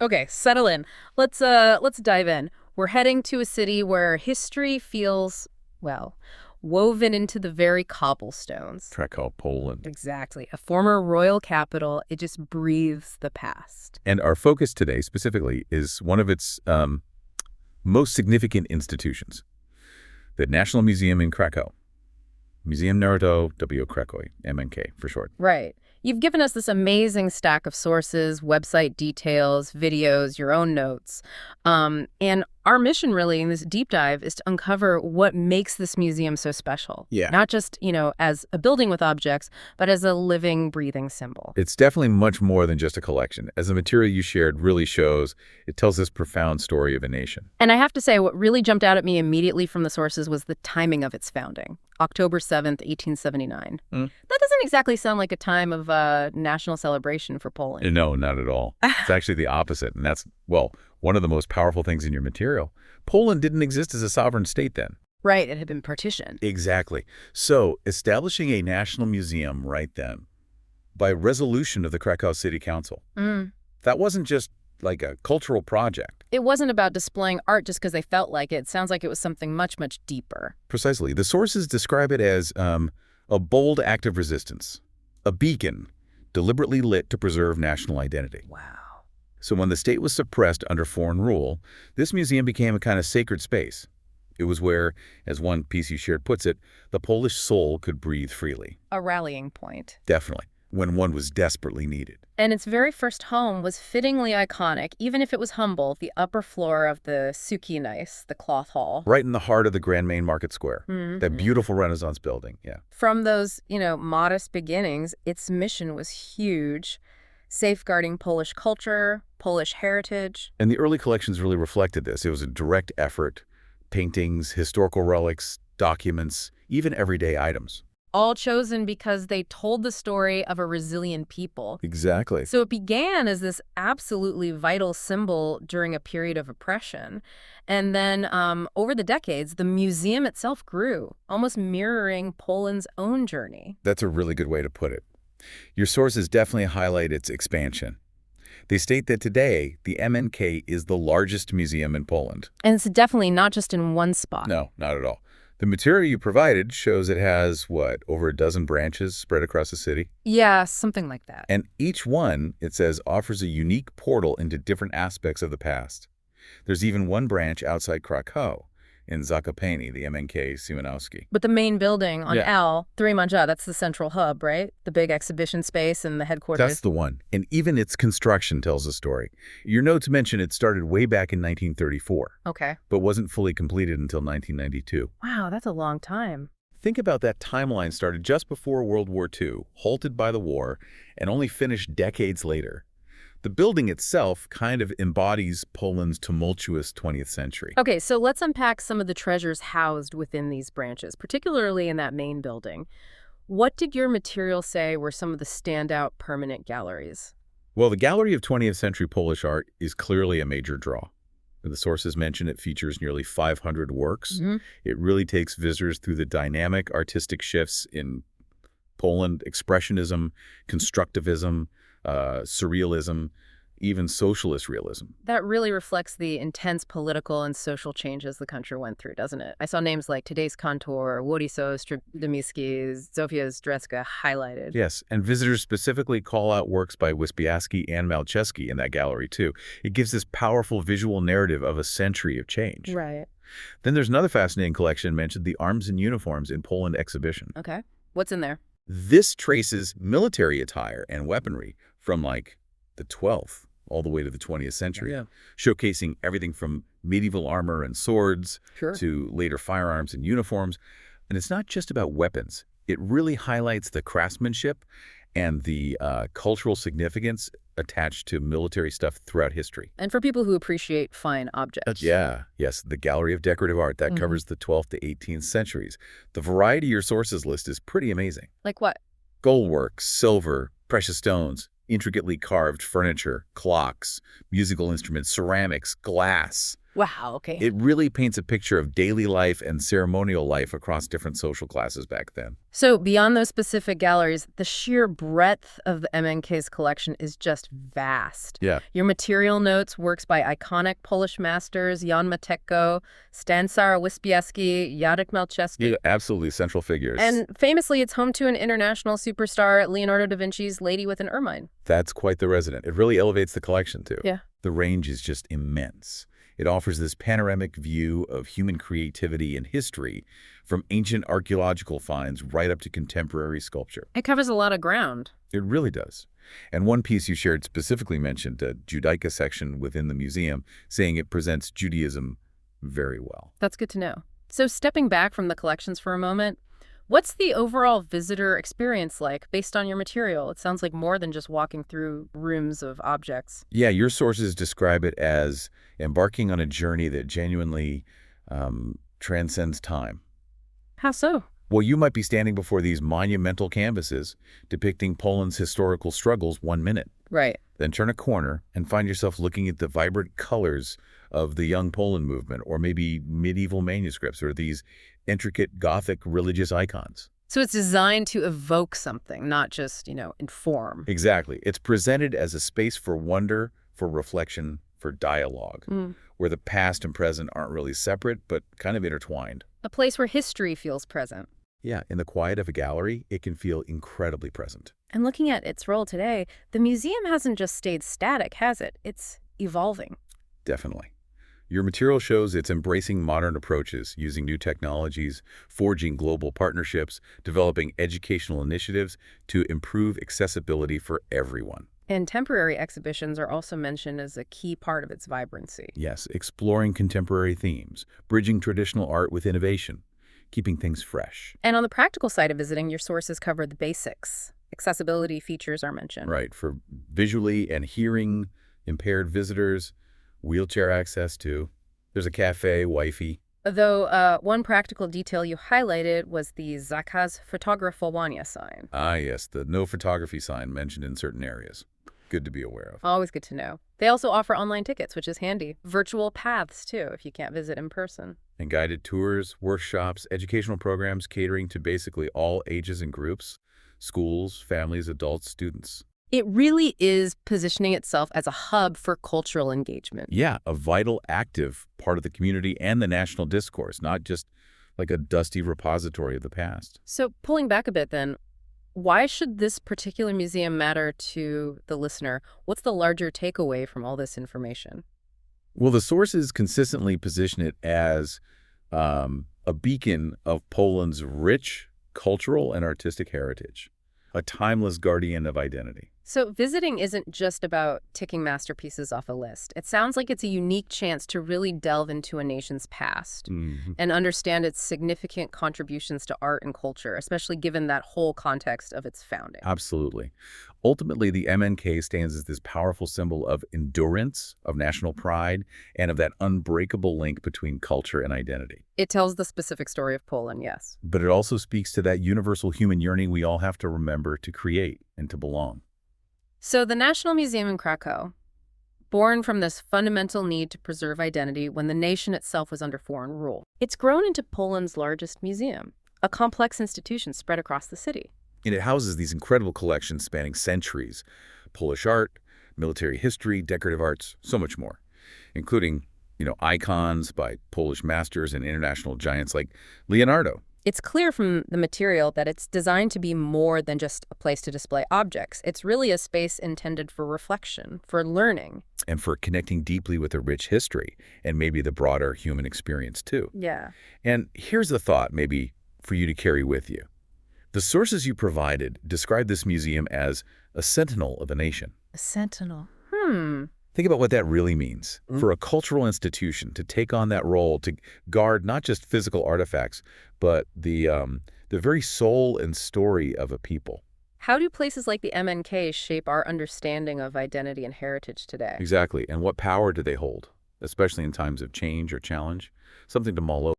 Okay, settle in. Let's dive in. We're heading to a city where history feels, well, woven into the very cobblestones. Krakow, Poland. Exactly. A former royal capital, it just breathes the past. And our focus today specifically is one of its most significant institutions, the National Museum in Krakow. Muzeum Narodowe w Krakowi, MNK for short. Right. You've given us this amazing stack of sources, website details, videos, your own notes. And our mission really in this deep dive is to uncover what makes this museum so special. Yeah. Not just, as a building with objects, but as a living, breathing symbol. It's definitely much more than just a collection. As the material you shared really shows, it tells this profound story of a nation. And I have to say, what really jumped out at me immediately from the sources was the timing of its founding. October 7th, 1879. That doesn't exactly sound like a time of national celebration for Poland. No, not at all. It's actually the opposite. And that's, well, one of the most powerful things in your material. Poland didn't exist as a sovereign state then. Right, it had been partitioned. Exactly. So establishing a national museum right then, by resolution of the Krakow City Council, that wasn't just like a cultural project. It wasn't about displaying art just because they felt like it. It sounds like it was something much, much deeper. Precisely. The sources describe it as a bold act of resistance, a beacon deliberately lit to preserve national identity. Wow. So when the state was suppressed under foreign rule, this museum became a kind of sacred space. It was where, as one piece you shared puts it, the Polish soul could breathe freely. A rallying point. Definitely, when one was desperately needed. And its very first home was fittingly iconic, even if it was humble, the upper floor of the Sukienais, the cloth hall. Right in the heart of the Grand Main Market Square, that beautiful Renaissance building, yeah. From those, modest beginnings, its mission was huge, safeguarding Polish culture, Polish heritage. And the early collections really reflected this. It was a direct effort, paintings, historical relics, documents, even everyday items. All chosen because they told the story of a resilient people. Exactly. So it began as this absolutely vital symbol during a period of oppression. And then over the decades, the museum itself grew, almost mirroring Poland's own journey. That's a really good way to put it. Your sources definitely highlight its expansion. They state that today, the MNK is the largest museum in Poland. And it's definitely not just in one spot. No, not at all. The material you provided shows it has, over a dozen branches spread across the city? Yeah, something like that. And each one, it says, offers a unique portal into different aspects of the past. There's even one branch outside Krakow, in Zakopane, the MNK Simonowski. But the main building on L, 3 Manja, that's the central hub, right? The big exhibition space and the headquarters. That's the one. And even its construction tells a story. Your notes mention it started way back in 1934. Okay. But wasn't fully completed until 1992. Wow, that's a long time. Think about that timeline started just before World War II, halted by the war, and only finished decades later. The building itself kind of embodies Poland's tumultuous 20th century. Okay, so let's unpack some of the treasures housed within these branches, particularly in that main building. What did your material say were some of the standout permanent galleries? Well, the Gallery of 20th Century Polish Art is clearly a major draw. The sources mention it features nearly 500 works. It really takes visitors through the dynamic artistic shifts in Poland, expressionism, constructivism, surrealism, even socialist realism. That really reflects the intense political and social changes the country went through, doesn't it? I saw names like Tadeusz Kantor, Władysław Strumiński, Zofia Zdrowska highlighted. Yes, and visitors specifically call out works by Wyspiański and Malczewski in that gallery, too. It gives this powerful visual narrative of a century of change. Right. Then there's another fascinating collection mentioned, the Arms and Uniforms in Poland exhibition. Okay. What's in there? This traces military attire and weaponry from the 12th all the way to the 20th century, showcasing everything from medieval armor and swords to later firearms and uniforms. And it's not just about weapons. It really highlights the craftsmanship and the cultural significance attached to military stuff throughout history. And for people who appreciate fine objects. Yes, the Gallery of Decorative Art, that covers the 12th to 18th centuries. The variety your sources list is pretty amazing. Like what? Goldwork, silver, precious stones, intricately carved furniture, clocks, musical instruments, ceramics, glass, Wow, okay. It really paints a picture of daily life and ceremonial life across different social classes back then. So beyond those specific galleries, the sheer breadth of the MNK's collection is just vast. Yeah. Your material notes works by iconic Polish masters, Jan Matejko, Stanisław Wyspiański, Jacek Malczewski. Yeah, absolutely central figures. And famously, it's home to an international superstar, Leonardo da Vinci's Lady with an Ermine. That's quite the resident. It really elevates the collection, too. Yeah. The range is just immense. It offers this panoramic view of human creativity and history, from ancient archaeological finds right up to contemporary sculpture. It covers a lot of ground. It really does. And one piece you shared specifically mentioned a Judaica section within the museum, saying it presents Judaism very well. That's good to know. So stepping back from the collections for a moment, what's the overall visitor experience like based on your material? It sounds like more than just walking through rooms of objects. Yeah, your sources describe it as embarking on a journey that genuinely transcends time. How so? Well, you might be standing before these monumental canvases depicting Poland's historical struggles 1 minute. Right. Then turn a corner and find yourself looking at the vibrant colors of the Young Poland movement, or maybe medieval manuscripts, or these intricate Gothic religious icons. So it's designed to evoke something, not just, inform. Exactly. It's presented as a space for wonder, for reflection, for dialogue, where the past and present aren't really separate, but kind of intertwined. A place where history feels present. Yeah, in the quiet of a gallery, it can feel incredibly present. And looking at its role today, the museum hasn't just stayed static, has it? It's evolving. Definitely. Your material shows it's embracing modern approaches, using new technologies, forging global partnerships, developing educational initiatives to improve accessibility for everyone. And temporary exhibitions are also mentioned as a key part of its vibrancy. Yes, exploring contemporary themes, bridging traditional art with innovation, keeping things fresh. And on the practical side of visiting, your sources cover the basics. Accessibility features are mentioned. Right, for visually and hearing impaired visitors, wheelchair access too. There's a cafe, Wi-Fi. Though one practical detail you highlighted was the Zakaz Fotografowania sign. Ah, yes, the no photography sign mentioned in certain areas. Good to be aware of. Always good to know. They also offer online tickets, which is handy. Virtual paths, too, if you can't visit in person. And guided tours, workshops, educational programs catering to basically all ages and groups, schools, families, adults, students. It really is positioning itself as a hub for cultural engagement. Yeah, a vital, active part of the community and the national discourse, not just like a dusty repository of the past. So pulling back a bit then, why should this particular museum matter to the listener? What's the larger takeaway from all this information? Well, the sources consistently position it as a beacon of Poland's rich cultural and artistic heritage, a timeless guardian of identity. So visiting isn't just about ticking masterpieces off a list. It sounds like it's a unique chance to really delve into a nation's past and understand its significant contributions to art and culture, especially given that whole context of its founding. Absolutely. Ultimately, the MNK stands as this powerful symbol of endurance, of national pride, and of that unbreakable link between culture and identity. It tells the specific story of Poland, yes. But it also speaks to that universal human yearning we all have to remember to create and to belong. So the National Museum in Krakow, born from this fundamental need to preserve identity when the nation itself was under foreign rule, it's grown into Poland's largest museum, a complex institution spread across the city. And it houses these incredible collections spanning centuries: Polish art, military history, decorative arts, so much more, including, icons by Polish masters and international giants like Leonardo. It's clear from the material that it's designed to be more than just a place to display objects. It's really a space intended for reflection, for learning. And for connecting deeply with a rich history and maybe the broader human experience too. Yeah. And here's a thought maybe for you to carry with you. The sources you provided describe this museum as a sentinel of a nation. A sentinel. Think about what that really means. For a cultural institution to take on that role, to guard not just physical artifacts, but the very soul and story of a people. How do places like the MNK shape our understanding of identity and heritage today? Exactly. And what power do they hold, especially in times of change or challenge? Something to mull over.